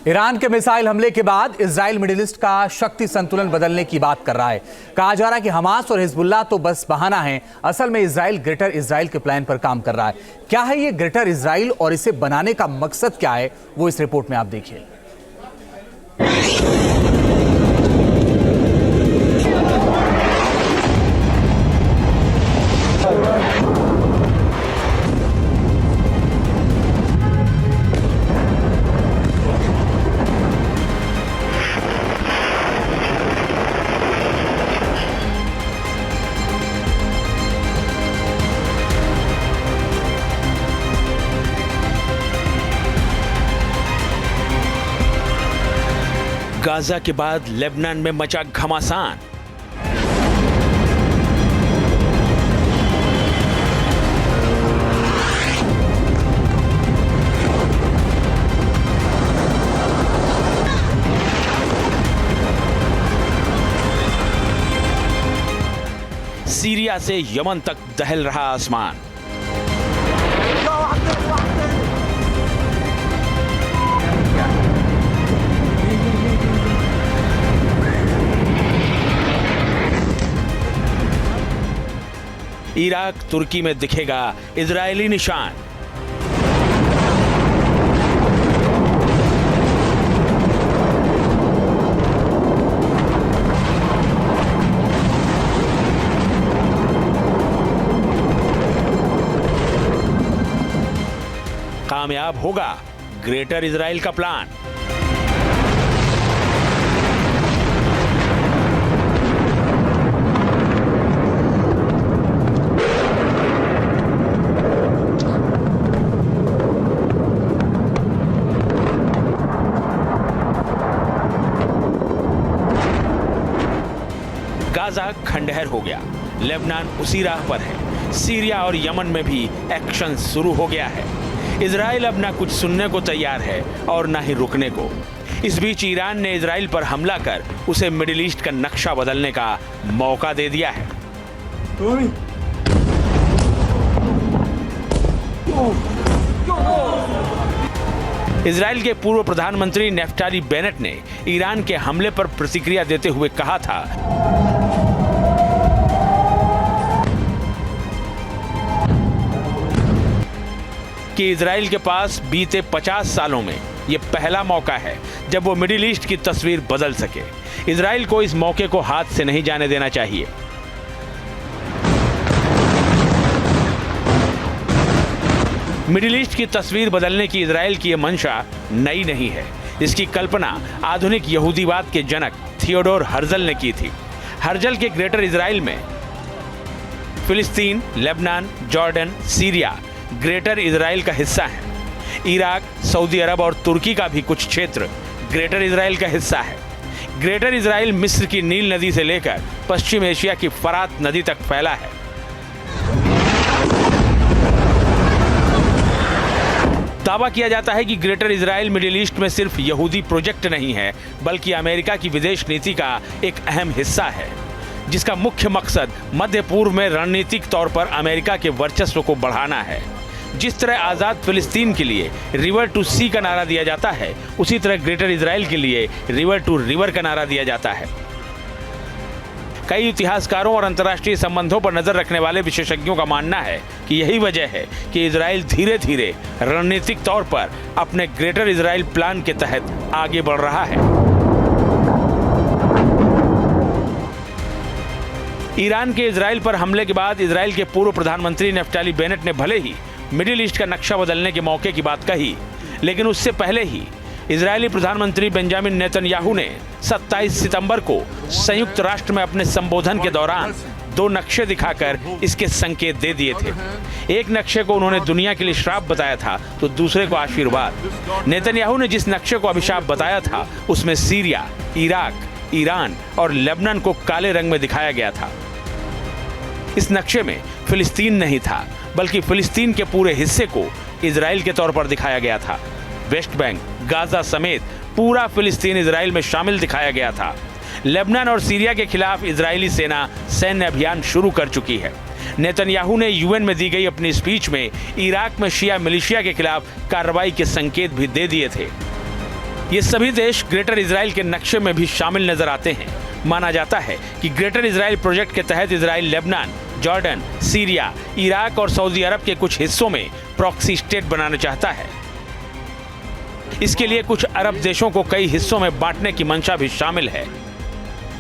Iran के missile हमले के बाद इजराइल मिडिल ईस्ट का शक्ति संतुलन बदलने की बात कर रहा है। कहा जा रहा है कि हमास और हिजबुल्लाह तो बस बहाना है, असल में इजराइल ग्रेटर इजराइल के प्लान पर काम कर रहा है। क्या है ये ग्रेटर इजराइल और इसे बनाने का मकसद क्या है, वो इस रिपोर्ट में आप देखिए। गाजा के बाद लेबनान में मचा घमासान। सीरिया से यमन तक दहल रहा आसमान। इराक तुर्की में दिखेगा इजरायली निशान। कामयाब होगा ग्रेटर इजराइल का प्लान। गाजा खंडहर हो गया, लेबनान उसी राह पर है। सीरिया और यमन में भी एक्शन शुरू हो गया है। इजराइल अब ना कुछ सुनने को तैयार है और ना ही रुकने को। इस बीच ईरान ने इजराइल पर हमला कर उसे मिडिल ईस्ट का नक्शा बदलने का मौका दे दिया है। इजराइल के पूर्व प्रधानमंत्री नेफ्टाली बेनेट ने ईरान के हमले पर प्रतिक्रिया देते हुए कहा था कि इजराइल के पास बीते 50 सालों में यह पहला मौका है जब वो मिडिल ईस्ट की तस्वीर बदल सके। इजराइल को इस मौके को हाथ से नहीं जाने देना चाहिए। मिडिल ईस्ट की तस्वीर बदलने की इजराइल की यह मंशा नई नहीं है। इसकी कल्पना आधुनिक यहूदीवाद के जनक थियोडोर हर्जल ने की थी। हर्जल के ग्रेटर इजराइल में फिलिस्तीन, Lebanon, Jordan, Syria greater Israel का हिस्सा है। इराक, सऊदी अरब और तुर्की का भी कुछ क्षेत्र ग्रेटर इजराइल का हिस्सा है। ग्रेटर इजराइल मिस्र की नील नदी से लेकर पश्चिम एशिया की फरात नदी तक फैला है। दावा किया जाता है कि ग्रेटर इजराइल मिडिल ईस्ट में सिर्फ यहूदी प्रोजेक्ट नहीं है, बल्कि अमेरिका की विदेश नीति का एक अहम हिस्सा है, जिसका मुख्य मकसद मध्य पूर्व में रणनीतिक तौर पर अमेरिका के वर्चस्व को बढ़ाना है। जिस तरह आज़ाद फिलिस्तीन के लिए रिवर टू सी का नारा दिया जाता है, उसी तरह ग्रेटर इजराइल के लिए रिवर टू रिवर का नारा दिया जाता है। कई इतिहासकारों और अंतर्राष्ट्रीय संबंधों पर नजर रखने वाले विशेषज्ञों का मानना है कि यही वजह है कि इजराइल धीरे धीरे रणनीतिक तौर पर अपने ग्रेटर इजराइल प्लान के तहत आगे बढ़ रहा है। ईरान के इजराइल पर हमले के बाद इजराइल के पूर्व प्रधानमंत्री नेफ्टाली बेनेट ने भले ही मिडिल ईस्ट का नक्शा बदलने के मौके की बात कही, लेकिन उससे पहले ही इजरायली प्रधानमंत्री बेंजामिन नेतन्याहू ने 27 सितंबर को संयुक्त राष्ट्र में अपने संबोधन के दौरान 2 नक्शे दिखाकर इसके संकेत दे दिए थे। एक नक्शे को उन्होंने दुनिया के लिए श्राप बताया था, तो दूसरे को आशीर्वाद। नेतन्याहू ने जिस नक्शे को अभिशाप बताया था, उसमें सीरिया, इराक, ईरान और लेबनान को काले रंग में दिखाया गया था। इस नक्शे में फिलिस्तीन नहीं था, बल्कि फिलिस्तीन के पूरे हिस्से को इजराइल के तौर पर दिखाया गया था। वेस्ट बैंक, गाजा समेत पूरा फिलिस्तीन इजराइल में शामिल दिखाया गया था। लेबनान और सीरिया के खिलाफ इजरायली सेना सैन्य अभियान शुरू कर चुकी है। नेतन्याहू ने यूएन में दी गई अपनी स्पीच में इराक में शिया मिलिशिया के खिलाफ कार्रवाई के संकेत भी दे दिए थे। ये सभी देश ग्रेटर इजराइल के नक्शे में भी शामिल नजर आते हैं। माना जाता है कि ग्रेटर इजराइल प्रोजेक्ट के तहत Israel Lebanon, Jordan, Syria, Iraq और सऊदी अरब के कुछ हिस्सों में प्रॉक्सी स्टेट बनाना चाहता है। इसके लिए कुछ अरब देशों को कई हिस्सों में बांटने की मंशा भी शामिल है।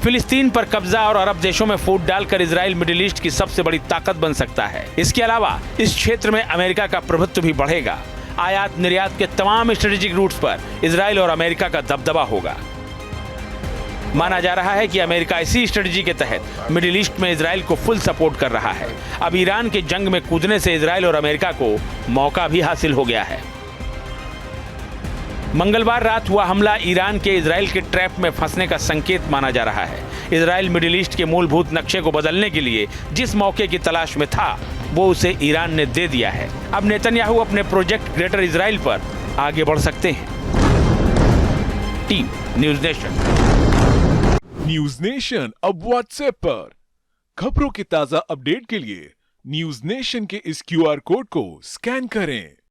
फिलिस्तीन पर कब्जा और अरब देशों में फूट डालकर इजराइल मिडिल ईस्ट की सबसे बड़ी ताकत बन सकता है। इसके अलावा इस क्षेत्र में अमेरिका का प्रभुत्व भी बढ़ेगा। आयात निर्यात के तमाम स्ट्रेटेजिक रूट्स पर इजराइल और अमेरिका का दबदबा होगा। माना जा रहा है कि अमेरिका इसी स्ट्रेटजी के तहत मिडिल ईस्ट में इजराइल को फुल सपोर्ट कर रहा है। अब ईरान के जंग में कूदने से इजराइल और अमेरिका को मौका भी हासिल हो गया है। मंगलवार रात हुआ हमला ईरान के इजराइल के ट्रैप में फंसने का संकेत माना जा रहा है। इजराइल मिडिल ईस्ट के मूलभूत नक्शे को बदलने के लिए जिस मौके की तलाश में था, वो उसे ईरान ने दे दिया है। अब नेतन्याहू अपने प्रोजेक्ट ग्रेटर इजराइल पर आगे बढ़ सकते हैं। Team news nation. News nation अब व्हाट्सएप पर खबरों के ताजा अपडेट के लिए न्यूज नेशन के इस QR कोड को स्कैन करें